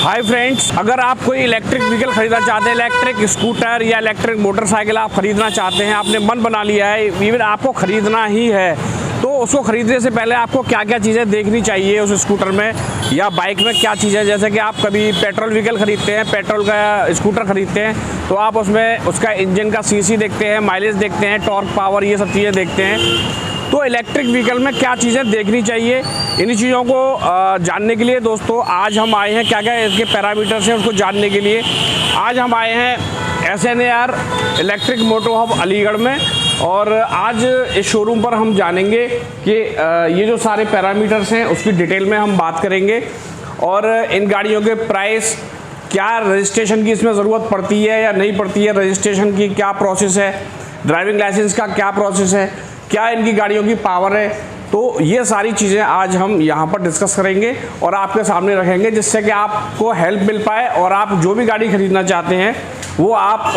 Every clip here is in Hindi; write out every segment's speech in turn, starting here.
हाय फ्रेंड्स, अगर आप कोई इलेक्ट्रिक व्हीकल खरीदना चाहते हैं, इलेक्ट्रिक स्कूटर या इलेक्ट्रिक मोटरसाइकिल आप खरीदना चाहते हैं, आपने मन बना लिया है इवन आपको खरीदना ही है, तो उसको खरीदने से पहले आपको क्या क्या चीज़ें देखनी चाहिए उस स्कूटर में या बाइक में, क्या चीज़ें। जैसे कि आप कभी पेट्रोल व्हीकल खरीदते हैं, पेट्रोल का स्कूटर खरीदते हैं, तो आप उसमें उसका इंजन का सीसी देखते हैं, माइलेज देखते हैं, टॉर्क पावर, ये सब चीज़ें देखते हैं। तो इलेक्ट्रिक व्हीकल में क्या चीज़ें देखनी चाहिए, इन चीज़ों को जानने के लिए दोस्तों आज हम आए हैं, क्या क्या इसके पैरामीटर्स हैं उसको जानने के लिए। आज हम आए हैं SNAR इलेक्ट्रिक मोटो हब अलीगढ़ में, और आज इस शोरूम पर हम जानेंगे कि ये जो सारे पैरामीटर्स हैं उसकी डिटेल में हम बात करेंगे, और इन गाड़ियों के प्राइस, क्या रजिस्ट्रेशन की इसमें ज़रूरत पड़ती है या नहीं पड़ती है, रजिस्ट्रेशन की क्या प्रोसेस है, ड्राइविंग लाइसेंस का क्या प्रोसेस है, क्या इनकी गाड़ियों की पावर है। तो ये सारी चीज़ें आज हम यहाँ पर डिस्कस करेंगे और आपके सामने रखेंगे, जिससे कि आपको हेल्प मिल पाए और आप जो भी गाड़ी खरीदना चाहते हैं वो आप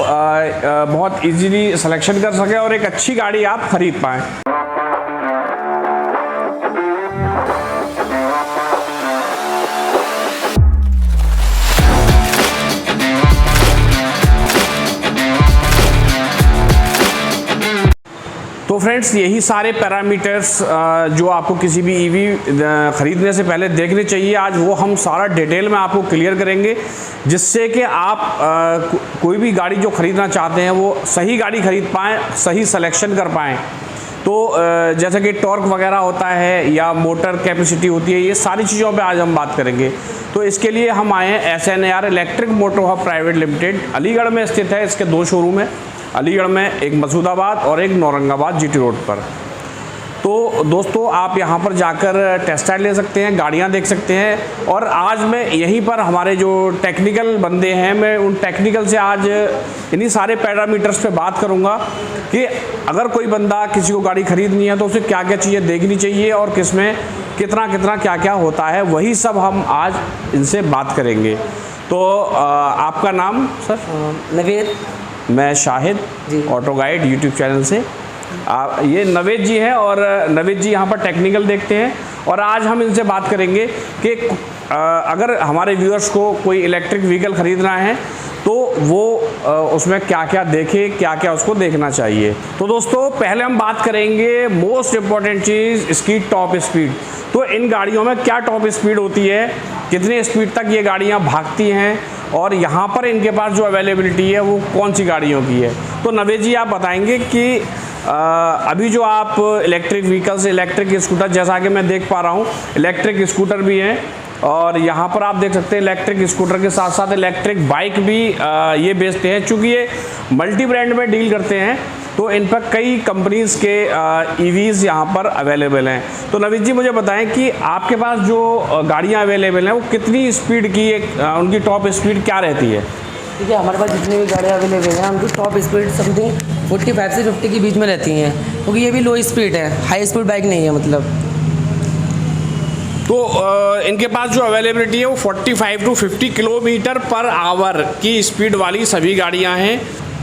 बहुत इजीली सिलेक्शन कर सकें और एक अच्छी गाड़ी आप खरीद पाएँ। तो फ्रेंड्स, यही सारे पैरामीटर्स जो आपको किसी भी ईवी ख़रीदने से पहले देखने चाहिए, आज वो हम सारा डिटेल में आपको क्लियर करेंगे, जिससे कि आप कोई भी गाड़ी जो ख़रीदना चाहते हैं वो सही गाड़ी खरीद पाएँ, सही सिलेक्शन कर पाएँ। तो जैसे कि टॉर्क वगैरह होता है या मोटर कैपेसिटी होती है, ये सारी चीज़ों पे आज हम बात करेंगे। तो इसके लिए हम आए हैं SNAR इलेक्ट्रिक मोटो हब प्राइवेट लिमिटेड, अलीगढ़ में स्थित है। इसके 2 शोरूम हैं, अलीगढ़ में एक मसूदाबाद और एक नौरंगाबाद GT रोड पर। तो दोस्तों, आप यहाँ पर जाकर टेस्ट ड्राइव ले सकते हैं, गाड़ियाँ देख सकते हैं। और आज मैं यहीं पर हमारे जो टेक्निकल बंदे हैं, मैं उन टेक्निकल से आज इन्हीं सारे पैरामीटर्स पे बात करूँगा कि अगर कोई बंदा किसी को गाड़ी खरीदनी है तो उसे क्या क्या चीज़ें देखनी चाहिए और किसमें कितना कितना क्या क्या होता है, वही सब हम आज इनसे बात करेंगे। तो आपका नाम सर? नवेद। मैं Shahid, auto guide YouTube channel से। ये नवेद जी हैं और नवेद जी यहाँ पर टेक्निकल देखते हैं, और आज हम इनसे बात करेंगे कि अगर हमारे व्यूअर्स को कोई इलेक्ट्रिक व्हीकल ख़रीदना है तो वो उसमें क्या क्या देखे, क्या क्या उसको देखना चाहिए। तो दोस्तों, पहले हम बात करेंगे मोस्ट इम्पॉर्टेंट चीज़, इसकी टॉप स्पीड। तो इन गाड़ियों में क्या टॉप स्पीड होती है, कितनी स्पीड तक ये गाड़ियाँ भागती हैं, और यहाँ पर इनके पास जो अवेलेबिलिटी है वो कौन सी गाड़ियों की है। तो नवेद जी आप बताएंगे कि अभी जो आप इलेक्ट्रिक व्हीकल्स, इलेक्ट्रिक स्कूटर, जैसा कि मैं देख पा रहा हूँ इलेक्ट्रिक स्कूटर भी हैं, और यहाँ पर आप देख सकते हैं इलेक्ट्रिक स्कूटर के साथ साथ इलेक्ट्रिक बाइक भी ये बेचते हैं। चूँकि ये मल्टी ब्रांड में डील करते हैं तो इन पर कई कंपनीज़ के EVs यहाँ पर अवेलेबल हैं। तो नवीद जी मुझे बताएं कि आपके पास जो गाड़ियाँ अवेलेबल हैं वो कितनी स्पीड की, उनकी टॉप स्पीड क्या रहती है? ठीक है, हमारे पास जितनी भी गाड़ियाँ अवेलेबल हैं उनकी टॉप स्पीड समथिंग 45 से 50 के बीच में रहती हैं, क्योंकि ये भी लो स्पीड है, हाई स्पीड बाइक नहीं है मतलब। तो इनके पास जो अवेलेबिलिटी है वो 45 to 50 किलोमीटर पर आवर की स्पीड वाली सभी गाड़ियाँ हैं।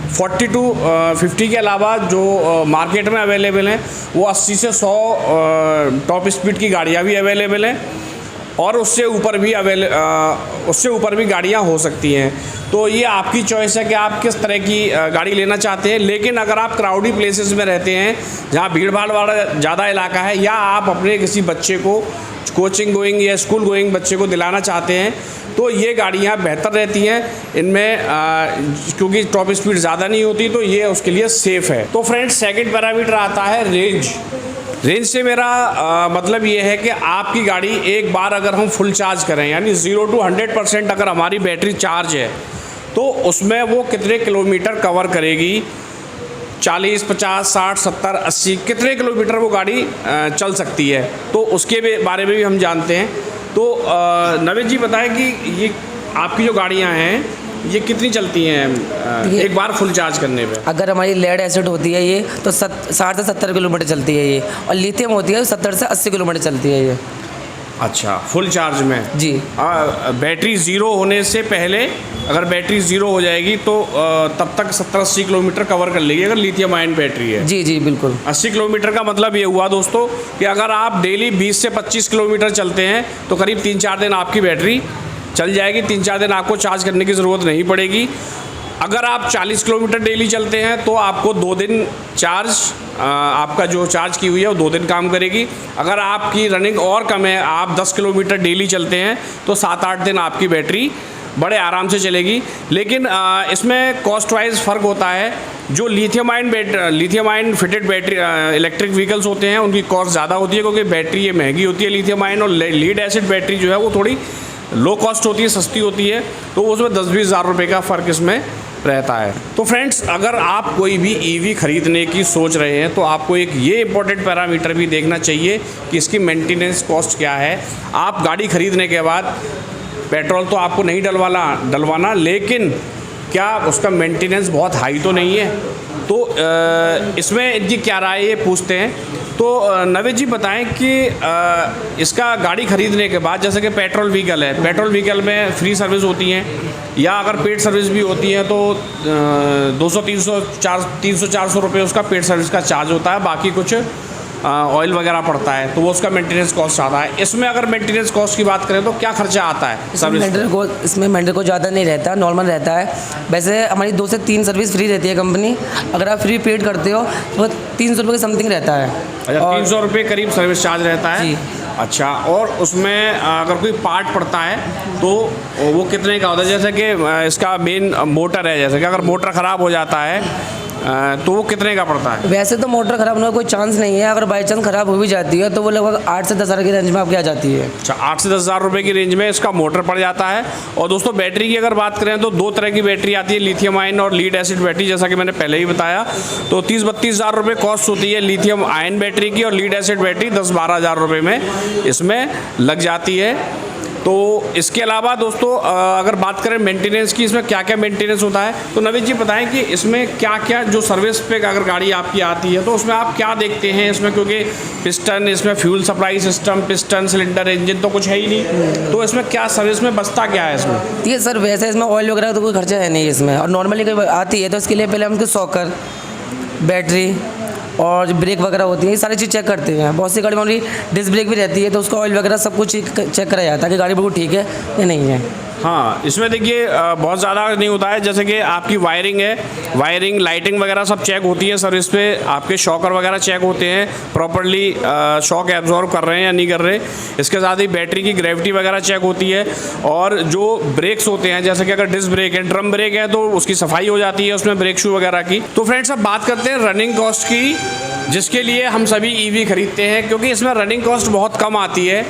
40 to 50 के अलावा जो मार्केट में अवेलेबल हैं वो 80 से 100 टॉप स्पीड की गाड़ियाँ भी अवेलेबल हैं, और उससे ऊपर भी गाड़ियाँ हो सकती हैं। तो ये आपकी चॉइस है कि आप किस तरह की गाड़ी लेना चाहते हैं। लेकिन अगर आप क्राउडी प्लेसेस में रहते हैं, जहाँ भीड़ भाड़ वाला ज़्यादा इलाका है, या आप अपने किसी बच्चे को कोचिंग गोइंग या स्कूल गोइंग बच्चे को दिलाना चाहते हैं, तो ये गाड़ियाँ बेहतर रहती हैं। इनमें क्योंकि टॉप स्पीड ज़्यादा नहीं होती, तो ये उसके लिए सेफ़ है। तो फ्रेंड्स, सेकंड पैरामीटर आता है रेंज। रेंज से मेरा मतलब ये है कि आपकी गाड़ी एक बार अगर हम फुल चार्ज करें, यानी 0 to 100% अगर हमारी बैटरी चार्ज है, तो उसमें वो कितने किलोमीटर कवर करेगी। 40, 50, 60, 70, 80 कितने किलोमीटर वो गाड़ी चल सकती है, तो उसके बारे में भी हम जानते हैं। तो नवेद जी बताएं कि ये आपकी जो गाड़ियाँ हैं ये कितनी चलती हैं एक बार फुल चार्ज करने पे? अगर हमारी लेड एसिड होती है ये तो 60 से 70 किलोमीटर चलती है ये, और लिथियम होती है 70 से 80 किलोमीटर चलती है ये। अच्छा, फुल चार्ज में जी। बैटरी ज़ीरो होने से पहले अगर बैटरी ज़ीरो हो जाएगी तो तब तक 70-80 किलोमीटर कवर कर लेगी, अगर लिथियम आयन बैटरी है। जी जी बिल्कुल। 80 किलोमीटर का मतलब ये हुआ दोस्तों कि अगर आप डेली 20 से 25 किलोमीटर चलते हैं तो करीब 3-4 दिन आपकी बैटरी चल जाएगी, 3-4 दिन आपको चार्ज करने की ज़रूरत नहीं पड़ेगी। अगर आप 40 किलोमीटर डेली चलते हैं तो आपको 2 दिन चार्ज, आपका जो चार्ज की हुई है वो 2 दिन काम करेगी। अगर आपकी रनिंग और कम है, आप 10 किलोमीटर डेली चलते हैं तो 7-8 दिन आपकी बैटरी बड़े आराम से चलेगी। लेकिन इसमें कॉस्ट वाइज फ़र्क होता है। जो lithium ion fitted battery electric vehicles होते हैं उनकी कॉस्ट ज़्यादा होती है, क्योंकि बैटरी ये महंगी होती है लिथियम आयन, और लीड एसिड बैटरी जो है वो थोड़ी लो कॉस्ट होती है, सस्ती होती है। तो उसमें 10-20 हज़ार रुपये का फ़र्क इसमें रहता है। तो फ्रेंड्स, अगर आप कोई भी ईवी खरीदने की सोच रहे हैं तो आपको एक ये इंपॉर्टेंट पैरामीटर भी देखना चाहिए कि इसकी मेंटेनेंस कॉस्ट क्या है। आप गाड़ी खरीदने के बाद पेट्रोल तो आपको नहीं डलवाना, लेकिन क्या उसका मेंटेनेंस बहुत हाई तो नहीं है। तो इसमें इनकी क्या राय है ये पूछते हैं। तो नवेद जी बताएं कि इसका गाड़ी खरीदने के बाद, जैसे कि पेट्रोल व्हीकल है, पेट्रोल व्हीकल में फ्री सर्विस होती हैं या अगर पेड सर्विस भी होती है तो 300-400 रुपये उसका पेड सर्विस का चार्ज होता है, बाकी कुछ ऑयल वगैरह पड़ता है, तो वो उसका मेंटेनेंस कॉस्ट आता है। इसमें अगर मेंटेनेंस कॉस्ट की बात करें तो क्या खर्चा आता है सर्विस? इसमें मेंटेनेंस को ज़्यादा नहीं रहता, नॉर्मल रहता है। वैसे हमारी 2 से 3 सर्विस फ्री रहती है कंपनी। अगर आप फ्री पेड करते हो तो 300 रुपये के समथिंग रहता है। अच्छा, 300 रुपये करीब सर्विस चार्ज रहता है। अच्छा, और उसमें अगर कोई पार्ट पड़ता है तो वो कितने का होता है? जैसे कि इसका मेन मोटर है, जैसे कि अगर मोटर ख़राब हो जाता है तो वो कितने का पड़ता है? वैसे तो मोटर ख़राब होने का कोई चांस नहीं है। अगर बाई चांस ख़राब हो भी जाती है तो वो लगभग 8 से 10 हज़ार की रेंज में आपकी आ जाती है। अच्छा, 8 से 10 हज़ार रुपये की रेंज में इसका मोटर पड़ जाता है। और दोस्तों, बैटरी की अगर बात करें तो 2 तरह की बैटरी आती है, लिथियम आयन और लीड एसिड बैटरी, जैसा कि मैंने पहले ही बताया। तो 30-32 हज़ार रुपये कॉस्ट होती है लिथियम आयन बैटरी की, और लीड एसिड बैटरी 10-12 हज़ार रुपये में इसमें लग जाती है। तो इसके अलावा दोस्तों, अगर बात करें मेंटेनेंस की, इसमें क्या क्या मेंटेनेंस होता है, तो नवीद जी बताएं कि इसमें क्या क्या, जो सर्विस पे अगर गाड़ी आपकी आती है तो उसमें आप क्या देखते हैं इसमें? क्योंकि पिस्टन, इसमें fuel supply system, piston, cylinder, engine तो कुछ है ही नहीं, तो इसमें क्या सर्विस में बचता क्या है इसमें? ठीक है सर, वैसे इसमें ऑयल वगैरह तो कोई खर्चा है नहीं इसमें। और नॉर्मली कोई आती है तो इसके लिए पहले हम उसके सॉकर, बैटरी और जो ब्रेक वगैरह होती है, ये सारी चीज़ चेक करते हैं। बहुत सी गाड़ी में ऑनली डिस्क ब्रेक भी रहती है तो उसका ऑयल वगैरह सब कुछ चेक कराया जाता है कि गाड़ी बिल्कुल ठीक है या नहीं है। हाँ, इसमें देखिए बहुत ज़्यादा नहीं होता है। जैसे कि आपकी वायरिंग है, वायरिंग, लाइटिंग वगैरह सब चेक होती है सर्विस पे। आपके शॉकर वगैरह चेक होते हैं, प्रॉपर्ली शॉक एब्जॉर्ब कर रहे हैं या नहीं कर रहे। इसके साथ ही बैटरी की ग्रेविटी वगैरह चेक होती है। और जो ब्रेक्स होते हैं, जैसे कि अगर डिस्क ब्रेक है, ड्रम ब्रेक है, तो उसकी सफाई हो जाती है उसमें, ब्रेक शू वगैरह की। तो फ्रेंड्स, अब बात करते हैं रनिंग कॉस्ट की, जिसके लिए हम सभी ईवी खरीदते हैं, क्योंकि इसमें रनिंग कॉस्ट बहुत कम आती है।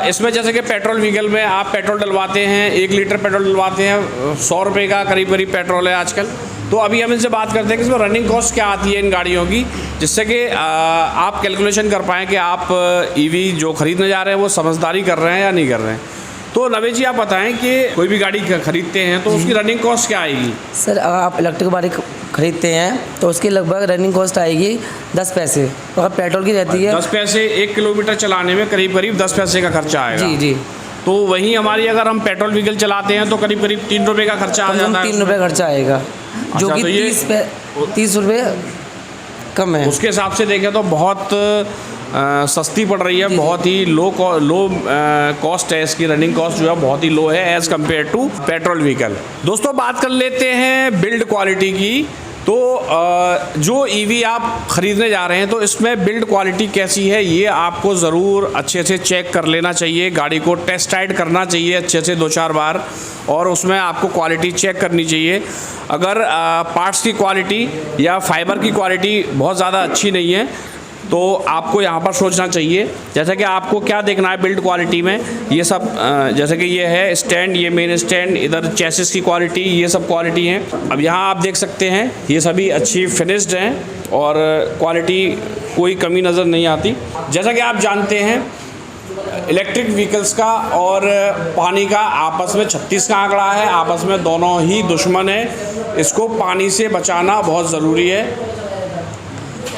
इसमें जैसे कि पेट्रोल व्हीकल में आप पेट्रोल डलवाते हैं, 1 लीटर पेट्रोल डलवाते हैं, 100 रुपये का करीब पेट्रोल है आजकल। तो अभी हम इनसे बात करते हैं कि इसमें रनिंग कॉस्ट क्या आती है इन गाड़ियों की, जिससे कि आप कैलकुलेशन कर पाएँ कि आप ईवी जो खरीदने जा रहे हैं वो समझदारी कर रहे हैं या नहीं कर रहे हैं। तो नवेद जी, आप बताएं कि कोई भी गाड़ी खरीदते हैं तो उसकी रनिंग कॉस्ट क्या आएगी? सर, अगर आप इलेक्ट्रिक गाड़ी खरीदते हैं तो उसकी लगभग रनिंग कॉस्ट आएगी 10 पैसे। तो अगर पेट्रोल की रहती है 10 पैसे, 1 किलोमीटर चलाने में करीब 10 पैसे का खर्चा आएगा। जी जी। तो वहीं हमारी, अगर हम पेट्रोल व्हीकल चलाते हैं तो करीब 3 रुपये का खर्चा आ जाता है। 3 रुपये खर्चा आएगा, जो कि 30 रुपये कम है। उसके हिसाब से देखें तो बहुत सस्ती पड़ रही है, बहुत ही लो कॉस्ट है इसकी। रनिंग कॉस्ट जो है बहुत ही लो है as compare to petrol vehicle. दोस्तों, बात कर लेते हैं बिल्ड क्वालिटी की। तो जो ईवी आप ख़रीदने जा रहे हैं तो इसमें बिल्ड क्वालिटी कैसी है ये आपको ज़रूर अच्छे से चेक कर लेना चाहिए। गाड़ी को टेस्ट राइड करना चाहिए अच्छे से 2-4 बार, और उसमें आपको क्वालिटी चेक करनी चाहिए। अगर पार्ट्स की क्वालिटी या फाइबर की क्वालिटी बहुत ज़्यादा अच्छी नहीं है तो आपको यहाँ पर सोचना चाहिए। जैसे कि आपको क्या देखना है बिल्ड क्वालिटी में, ये सब जैसे कि ये है स्टैंड, ये मेन स्टैंड, इधर चेसिस की क्वालिटी, ये सब क्वालिटी हैं। अब यहाँ आप देख सकते हैं ये सभी अच्छी फिनिश्ड हैं और क्वालिटी कोई कमी नज़र नहीं आती। जैसा कि आप जानते हैं, इलेक्ट्रिक व्हीकल्स का और पानी का आपस में 36 का आंकड़ा है, आपस में दोनों ही दुश्मन हैं। इसको पानी से बचाना बहुत ज़रूरी है।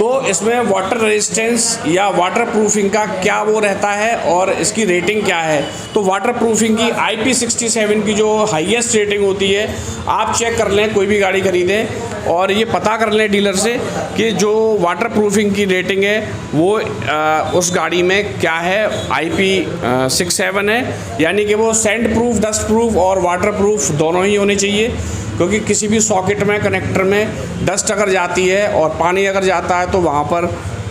तो इसमें वाटर रेजिस्टेंस या वाटर प्रूफिंग का क्या वो रहता है और इसकी रेटिंग क्या है। तो वाटर प्रूफिंग की IP67 की जो हाईएस्ट रेटिंग होती है, आप चेक कर लें कोई भी गाड़ी खरीदें और ये पता कर लें डीलर से कि जो वाटर प्रूफिंग की रेटिंग है वो उस गाड़ी में क्या है। IP67 है, यानी कि वो सैंड प्रूफ, डस्ट प्रूफ और वाटर प्रूफ दोनों ही होने चाहिए, क्योंकि किसी भी सॉकेट में, कनेक्टर में डस्ट अगर जाती है और पानी अगर जाता है तो वहाँ पर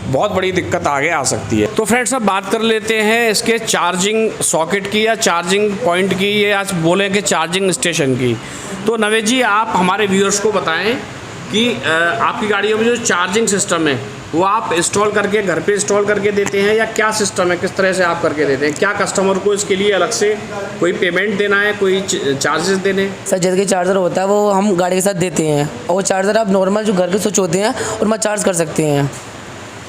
बहुत बड़ी दिक्कत आगे आ सकती है। तो फ्रेंड्स, अब बात कर लेते हैं इसके चार्जिंग सॉकेट की या चार्जिंग पॉइंट की, ये आज बोले कि चार्जिंग स्टेशन की। तो नवेद जी, आप हमारे व्यूअर्स को बताएं कि आपकी गाड़ियों में जो चार्जिंग सिस्टम है वो आप इंस्टॉल करके घर पे इंस्टॉल करके देते हैं या क्या सिस्टम है, किस तरह से आप करके देते हैं? क्या कस्टमर को इसके लिए अलग से कोई पेमेंट देना है, कोई चार्जेस देने? सर, जैसे कि चार्जर होता है वो हम गाड़ी के साथ देते हैं, और वो चार्जर आप नॉर्मल जो घर के स्विच होते हैं उनमें चार्ज कर सकते हैं।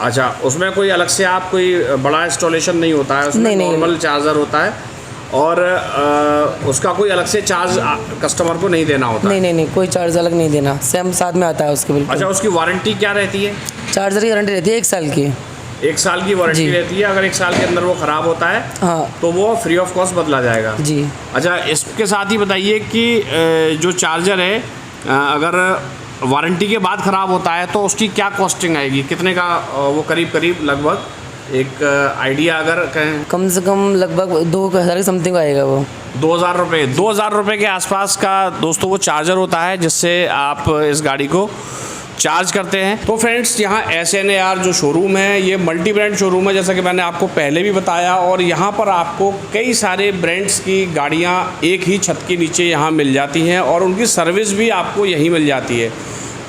अच्छा, उसमें कोई अलग से आप कोई बड़ा इंस्टॉलेशन नहीं होता है, उसमें नॉर्मल चार्जर होता है और उसका कोई अलग से चार्ज कस्टमर को नहीं देना होता? नहीं, कोई चार्ज अलग नहीं देना, सेम साथ में आता है उसके बिल्कुल। अच्छा, उसकी वारंटी क्या रहती है? चार्जर की वारंटी रहती है 1 साल की। 1 साल की वारंटी रहती है। अगर 1 साल के अंदर वो ख़राब होता है हाँ तो वो फ्री ऑफ कॉस्ट बदला जाएगा जी। अच्छा, इसके साथ ही बताइए कि जो चार्जर है अगर वारंटी के बाद ख़राब होता है तो उसकी क्या कॉस्टिंग आएगी, कितने का वो करीब लगभग एक आइडिया अगर कहें? कम से कम लगभग 2000 के समथिंग आएगा वो। 2000 रुपये, 2000 रुपये के आसपास का दोस्तों वो चार्जर होता है जिससे आप इस गाड़ी को चार्ज करते हैं। तो फ्रेंड्स, यहाँ SNAR जो शोरूम है ये मल्टी ब्रांड शोरूम है, जैसा कि मैंने आपको पहले भी बताया, और यहाँ पर आपको कई सारे ब्रांड्स की गाड़ियाँ एक ही छत के नीचे यहाँ मिल जाती हैं और उनकी सर्विस भी आपको यहीं मिल जाती है।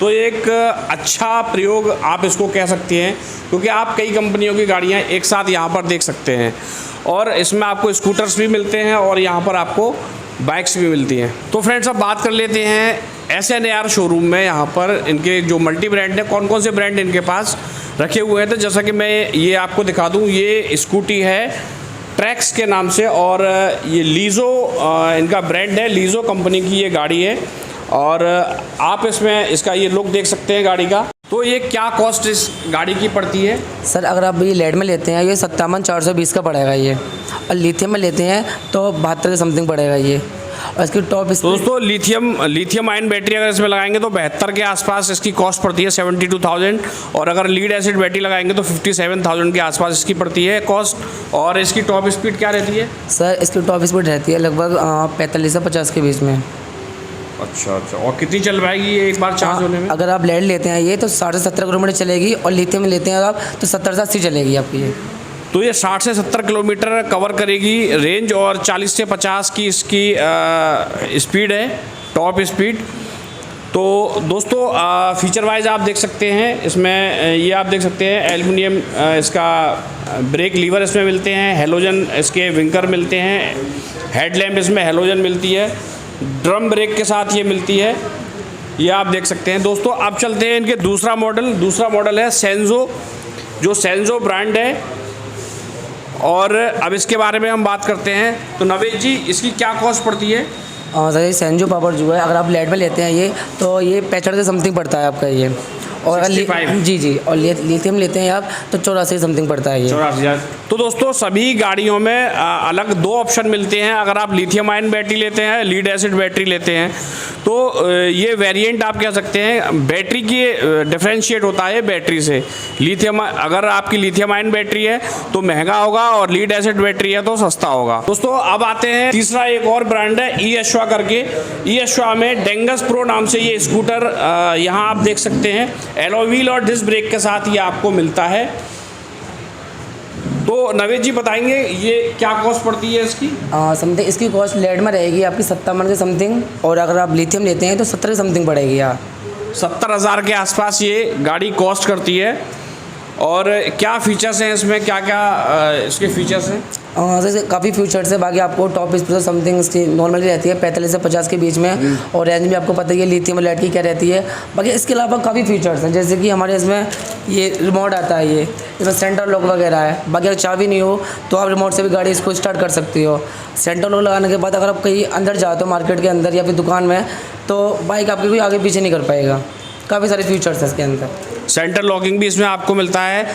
तो एक अच्छा प्रयोग आप इसको कह सकते हैं, क्योंकि आप कई कंपनियों की गाड़ियाँ एक साथ यहाँ पर देख सकते हैं और इसमें आपको स्कूटर्स भी मिलते हैं और यहाँ पर आपको बाइक्स भी मिलती हैं। तो फ्रेंड्स, अब बात कर लेते हैं SNAR शोरूम में यहाँ पर इनके जो मल्टी ब्रांड है, कौन कौन से ब्रांड इनके पास रखे हुए हैं। तो जैसा कि मैं ये आपको दिखा दूँ, ये स्कूटी है ट्रैक्स के नाम से और ये लीज़ो इनका ब्रांड है, लीज़ो कंपनी की ये गाड़ी है और आप इसमें इसका ये लुक देख सकते हैं गाड़ी का। तो ये क्या कॉस्ट इस गाड़ी की पड़ती है? सर, अगर आप ये लेड में लेते हैं ये 57,420 का पड़ेगा ये, और लिथियम में लेते हैं तो 72 के समथिंग पड़ेगा ये। और इसकी टॉप दोस्तों लिथियम आयन बैटरी अगर इसमें लगाएंगे तो 72 के आसपास इसकी कॉस्ट पड़ती है, 72,000, और अगर लीड एसिड बैटरी लगाएंगे तो 57,000 के आसपास इसकी पड़ती है कॉस्ट। और इसकी टॉप स्पीड क्या रहती है? सर, इसकी टॉप स्पीड रहती है लगभग 45 से 50 के बीच में। अच्छा, और कितनी चल पाएगी ये एक बार चार्ज होने में? अगर आप लेड लेते हैं ये तो 60 से 70 किलोमीटर चलेगी, और लिथियम लेते हैं आप तो 70 से 80 चलेगी आपकी ये। तो ये 60 से 70 किलोमीटर कवर करेगी रेंज और 40 से 50 की इसकी स्पीड है, टॉप स्पीड। तो दोस्तों, फीचर वाइज आप देख सकते हैं इसमें, ये आप देख सकते हैं एल्युमिनियम इसका ब्रेक लीवर इसमें मिलते हैं, हेलोजन इसके विंकर मिलते हैं, हेडलैम्प इसमें हेलोजन मिलती है, ड्रम ब्रेक के साथ ये मिलती है, ये आप देख सकते हैं। दोस्तों, अब चलते हैं इनके दूसरा मॉडल है सेंजो, जो सेंजो ब्रांड है और अब इसके बारे में हम बात करते हैं। तो नवेद जी, इसकी क्या कॉस्ट पड़ती है? सर, ये सेंजो पावर जो है अगर आप लेड में लेते हैं ये तो ये 65 के समथिंग पड़ता है आपका ये, और अगर जी और लिथियम लेते हैं आप तो 84 समथिंग पड़ता है ये। 84,000। तो दोस्तों, सभी गाड़ियों में अलग 2 ऑप्शन मिलते हैं। अगर आप लिथियम आयन बैटरी लेते हैं, लीड एसिड बैटरी लेते हैं, तो ये वेरिएंट आप कह सकते हैं बैटरी की डिफरेंशिएट होता है बैटरी से। लिथियम, अगर आपकी लिथियम आयन बैटरी है तो महंगा होगा और लीड एसिड बैटरी है तो सस्ता होगा। दोस्तों, अब आते हैं तीसरा एक और ब्रांड है ई-अश्वा करके। ई-अश्वा में डेंगस प्रो नाम से ये स्कूटर यहाँ आप देख सकते हैं, एलॉय व्हील और डिस्क ब्रेक के साथ ये आपको मिलता है। तो नवेद जी बताएंगे ये क्या कॉस्ट पड़ती है इसकी? समथिंग इसकी कॉस्ट लेड में रहेगी आपकी 57 के समथिंग, और अगर आप लिथियम लेते हैं तो 70 के समथिंग पड़ेगी यार। 70,000 के आसपास ये गाड़ी कॉस्ट करती है। और क्या फीचर्स हैं इसमें, क्या क्या इसके फीचर्स हैं? जैसे काफ़ी फीचर्स है, बाकी आपको टॉप स्पीड समथिंग इसकी नॉर्मली रहती है 45 से 50 के बीच में, और रेंज भी आपको पता ही है लिथियम लेड की क्या रहती है। बाकी इसके अलावा काफ़ी फीचर्स हैं, जैसे कि हमारे इसमें ये रिमोट आता है, ये इसमें सेंटर लॉक वगैरह है। बाकी अगर चाबी नहीं हो तो आप रिमोट से भी गाड़ी इसको स्टार्ट कर सकती हो। सेंटर लॉक लगाने के बाद अगर आप कहीं अंदर जाते हो मार्केट के अंदर या फिर दुकान में, तो बाइक आपकी कोई आगे पीछे नहीं कर पाएगा। काफ़ी सारे फीचर्स हैं इसके अंदर। सेंटर लॉकिंग भी इसमें आपको मिलता है।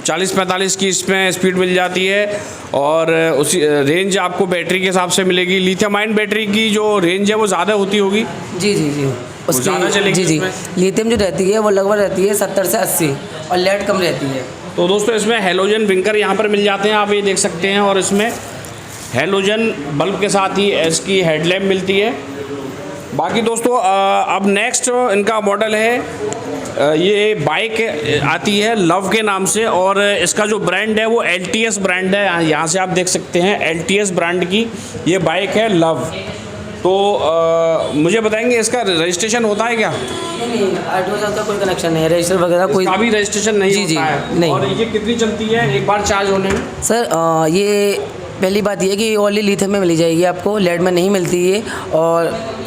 40-45 की इसमें स्पीड मिल जाती है और उसी रेंज आपको बैटरी के हिसाब से मिलेगी। लिथियम आयन बैटरी की जो रेंज है वो ज़्यादा होती होगी। जी जी जी ज़्यादा चलेगी जी उसमें? लिथियम जो रहती है वो लगभग रहती है 70 से 80 और लेड कम रहती है। तो दोस्तों इसमें हेलोजन विंकर यहाँ पर मिल जाते हैं, आप ये देख सकते हैं। और इसमें हेलोजन बल्ब के साथ ही इसकी हेडलैम्प मिलती है। बाकी दोस्तों अब नेक्स्ट इनका मॉडल है, ये बाइक आती है लव के नाम से और इसका जो ब्रांड है वो LTS ब्रांड है। यहाँ से आप देख सकते हैं LTS ब्रांड की ये बाइक है लव। तो मुझे बताएंगे इसका रजिस्ट्रेशन होता है क्या? नहीं ऑटो का कोई कनेक्शन नहीं है, रजिस्टर वगैरह कोई अभी रजिस्ट्रेशन नहीं जी, होता है। नहीं। और ये कितनी चलती है एक बार चार्ज होने में? सर ये पहली बात ये है कि ओनली लिथियम में मिली जाएगी आपको, लेड में नहीं मिलती है। और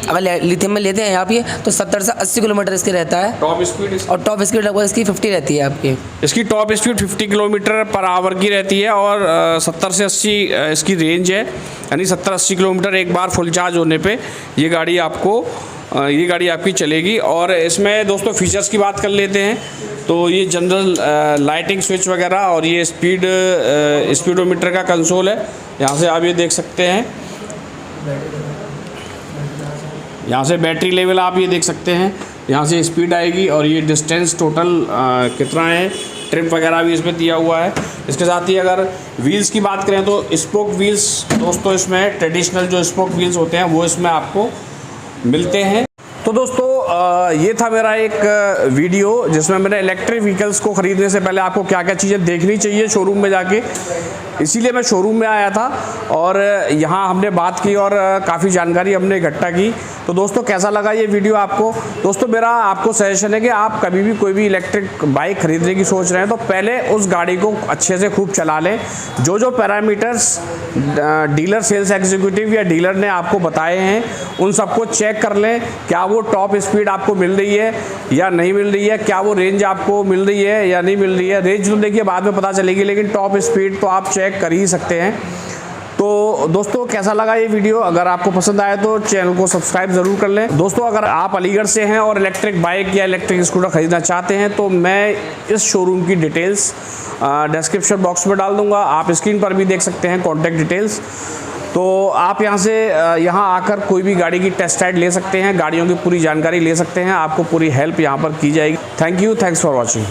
अगर लिथियम में लेते हैं आप ये तो 70 से 80 किलोमीटर इसके रहता है। टॉप स्पीड और टॉप स्पीड लगभग इसकी 50 रहती है आपकी। इसकी top speed 50 kilometre per hour की रहती है और 70 से 80 इसकी रेंज है, यानी 70-80 किलोमीटर एक बार फुल चार्ज होने पे ये गाड़ी आपकी चलेगी। और इसमें दोस्तों फीचर्स की बात कर लेते हैं तो ये जनरल लाइटिंग स्विच वगैरह और ये स्पीडोमीटर का कंसोल है, यहाँ से आप ये देख सकते हैं। यहाँ से बैटरी लेवल आप ये देख सकते हैं, यहाँ से स्पीड आएगी और ये डिस्टेंस टोटल कितना है, ट्रिप वगैरह भी इसमें दिया हुआ है। इसके साथ ही अगर व्हील्स की बात करें तो स्पोक व्हील्स दोस्तों इसमें ट्रेडिशनल जो स्पोक व्हील्स होते हैं वो इसमें आपको मिलते हैं। तो दोस्तों ये था मेरा एक वीडियो जिसमें मैंने इलेक्ट्रिक व्हीकल्स को ख़रीदने से पहले आपको क्या क्या चीज़ें देखनी चाहिए शोरूम में जाके, इसीलिए मैं शोरूम में आया था और यहाँ हमने बात की और काफ़ी जानकारी हमने इकट्ठा की। तो दोस्तों कैसा लगा ये वीडियो आपको? दोस्तों मेरा आपको सजेशन है कि आप कभी भी कोई भी इलेक्ट्रिक बाइक ख़रीदने की सोच रहे हैं तो पहले उस गाड़ी को अच्छे से खूब चला लें। जो पैरामीटर्स डीलर सेल्स एग्जीक्यूटिव या डीलर ने आपको बताए हैं उन सबको चेक कर लें। क्या वो टॉप स्पीड आपको मिल रही है या नहीं मिल रही है, क्या वो रेंज आपको मिल रही है या नहीं मिल रही है। रेंज तो देखिए बाद में पता चलेगी, लेकिन टॉप स्पीड तो आप चेक कर ही सकते हैं। तो दोस्तों कैसा लगा ये वीडियो? अगर आपको पसंद आया तो चैनल को सब्सक्राइब ज़रूर कर लें। दोस्तों अगर आप अलीगढ़ से हैं और इलेक्ट्रिक बाइक या इलेक्ट्रिक स्कूटर ख़रीदना चाहते हैं तो मैं इस शोरूम की डिटेल्स डिस्क्रिप्शन बॉक्स में डाल दूँगा, आप स्क्रीन पर भी देख सकते हैं कॉन्टैक्ट डिटेल्स। तो आप यहाँ आकर कोई भी गाड़ी की टेस्ट राइड ले सकते हैं, गाड़ियों की पूरी जानकारी ले सकते हैं, आपको पूरी हेल्प यहाँ पर की जाएगी। Thank you, thanks for watching.